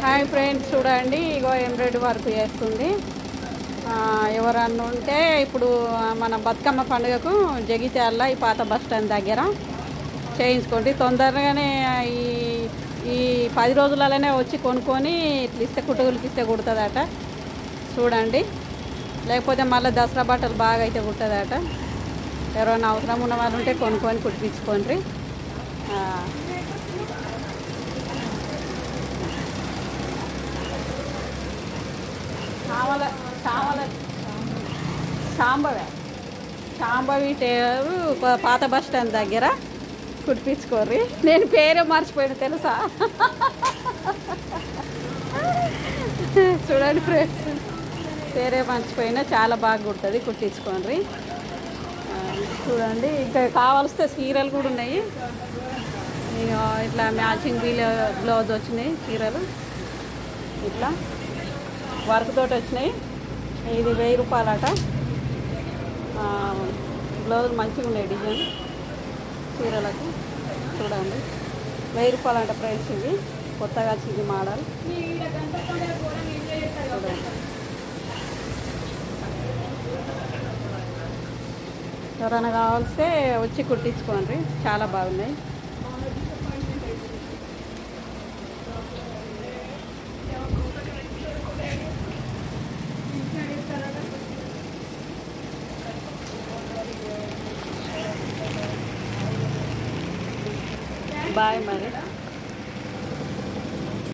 Hi friends, చూడండి ఇగో embroidery work చేస్తుంది. ఎవరన్నా ఉంటే ఇప్పుడు మన బతుకమ్మ పండుగకు జగిత్యాల ఈ పాత బస్ స్టాండ్ దగ్గర చేయించుకోండి. తొందరగానే ఈ ఈ 10 రోజులలోనే వచ్చి కొనుక్కొని ఇట్లా ఇస్తే కుట్టుగులకి ఇస్తే కుడుతుందట. చూడండి, లేకపోతే మళ్ళీ దసరా బట్టలు బాగా అయితే కుట్టదట. ఎవరైనా అవసరం ఉన్న వాళ్ళు ఉంటే కొనుక్కొని కుట్టించుకోండి. శాంభవి టేరు పాత బస్ స్టాండ్ దగ్గర కుట్టించుకోర్రి. నేను పేరే మర్చిపోయాను తెలుసా. చూడండి ఫ్రెండ్స్, పేరే మర్చిపోయినా చాలా బాగా కుడుతుంది, కుట్టించుకోండి. చూడండి, ఇంకా కావాల్స్తే చీరలు కూడా ఉన్నాయి. ఇట్లా మ్యాచింగ్ బ్లౌజ్ వచ్చినాయి చీరలు, ఇట్లా వర్క్ తోటి వచ్చినాయి. ఇది 1000 రూపాయలట. బ్లౌజ్ మంచిగా ఉన్నాయి డిజైన్ చీరలకు. చూడండి, 1000 రూపాయలంట ప్రైస్. ఇది కొత్తగా వచ్చింది మోడల్. ఎవరైనా కావాల్స్తే వచ్చి కుట్టించుకోండి, చాలా బాగున్నాయి. బాయ్ మరి.